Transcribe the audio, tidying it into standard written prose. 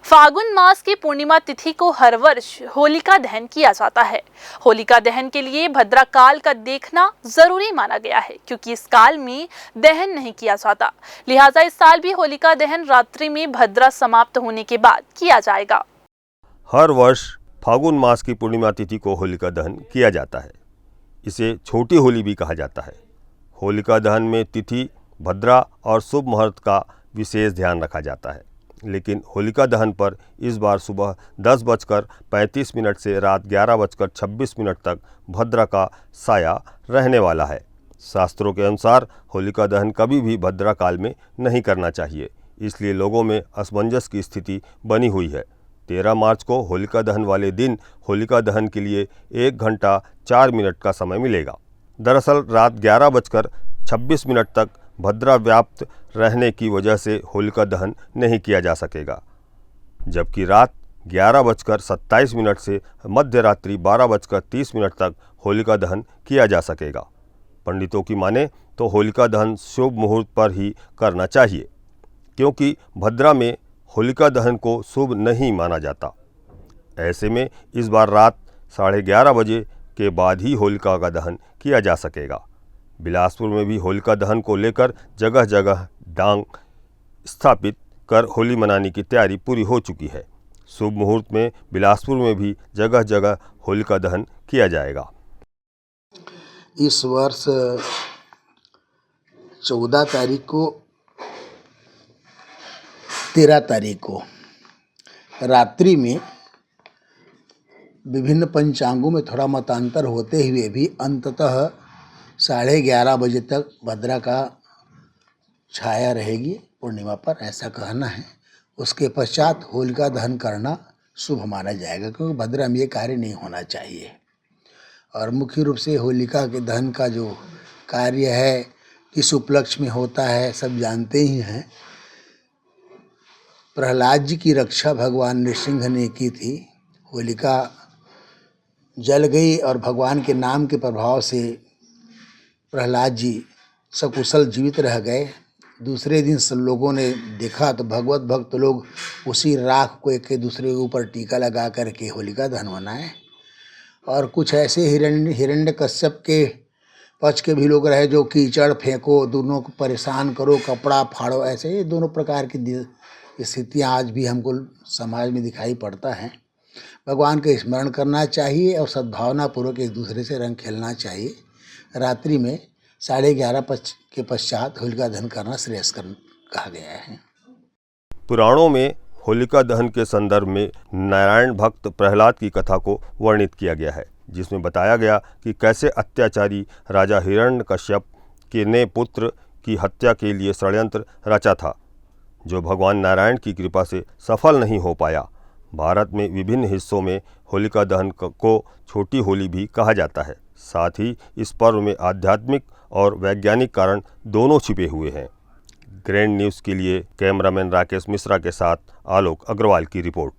फागुन मास की पूर्णिमा तिथि को हर वर्ष होलिका दहन किया जाता है। होलिका दहन के लिए भद्रा काल का देखना जरूरी माना गया है, क्योंकि इस काल में दहन नहीं किया जाता। लिहाजा इस साल भी होलिका दहन रात्रि में भद्रा समाप्त होने के बाद किया जाएगा। हर वर्ष फागुन मास की पूर्णिमा तिथि को होलिका दहन किया जाता है। इसे छोटी होली भी कहा जाता है। होलिका दहन में तिथि, भद्रा और शुभ मुहूर्त का विशेष ध्यान रखा जाता है, लेकिन होलिका दहन पर इस बार सुबह 10:35 से रात 11:26 तक भद्रा का साया रहने वाला है। शास्त्रों के अनुसार होलिका दहन कभी भी भद्रा काल में नहीं करना चाहिए, इसलिए लोगों में असमंजस की स्थिति बनी हुई है। 13 मार्च को होलिका दहन वाले दिन होलिका दहन के लिए 1 घंटा 4 मिनट का समय मिलेगा। दरअसल रात 11:26 तक भद्रा व्याप्त रहने की वजह से होलिका दहन नहीं किया जा सकेगा, जबकि रात 11:27 से मध्य रात्रि 12:30 तक होलिका दहन किया जा सकेगा। पंडितों की माने तो होलिका दहन शुभ मुहूर्त पर ही करना चाहिए, क्योंकि भद्रा में होलिका दहन को शुभ नहीं माना जाता। ऐसे में इस बार रात 11:30 बजे के बाद ही होलिका का दहन किया जा सकेगा। बिलासपुर में भी होलिका दहन को लेकर जगह जगह डांग स्थापित कर होली मनाने की तैयारी पूरी हो चुकी है। शुभ मुहूर्त में बिलासपुर में भी जगह जगह होलिका दहन किया जाएगा। इस वर्ष 14 तारीख को 13 तारीख को रात्रि में विभिन्न पंचांगों में थोड़ा मतांतर होते हुए भी अंततः 11:30 बजे तक भद्रा का छाया रहेगी पूर्णिमा पर, ऐसा कहना है। उसके पश्चात होलिका दहन करना शुभ माना जाएगा, क्योंकि भद्रा में ये कार्य नहीं होना चाहिए। और मुख्य रूप से होलिका के दहन का जो कार्य है किस उपलक्ष्य में होता है सब जानते ही हैं। प्रहलाद जी की रक्षा भगवान नृसिंह ने की थी। होलिका जल गई और भगवान के नाम के प्रभाव से प्रहलाद जी सकुशल जीवित रह गए। दूसरे दिन सब लोगों ने देखा तो भगवत भक्त लोग उसी राख को एक दूसरे के ऊपर टीका लगा करके होलिका दहन मनाए। और कुछ ऐसे हिरण्यकश्यप के पक्ष के भी लोग रहे जो कीचड़ फेंको, दोनों को परेशान करो, कपड़ा फाड़ो, ऐसे ये दोनों प्रकार की स्थितियाँ आज भी हमको समाज में दिखाई पड़ता है। भगवान का स्मरण करना चाहिए और सद्भावना पूर्वक एक दूसरे से रंग खेलना चाहिए। रात्रि में 11:30 के पश्चात होलिका दहन करना श्रेयस्कर कहा गया है। पुराणों में होलिका दहन के संदर्भ में नारायण भक्त प्रहलाद की कथा को वर्णित किया गया है, जिसमें बताया गया कि कैसे अत्याचारी राजा हिरण्यकश्यप के ने पुत्र की हत्या के लिए षड्यंत्र रचा था, जो भगवान नारायण की कृपा से सफल नहीं हो पाया। भारत में विभिन्न हिस्सों में होलिका दहन को छोटी होली भी कहा जाता है। साथ ही इस पर्व में आध्यात्मिक और वैज्ञानिक कारण दोनों छिपे हुए हैं। ग्रैंड न्यूज़ के लिए कैमरामैन राकेश मिश्रा के साथ आलोक अग्रवाल की रिपोर्ट।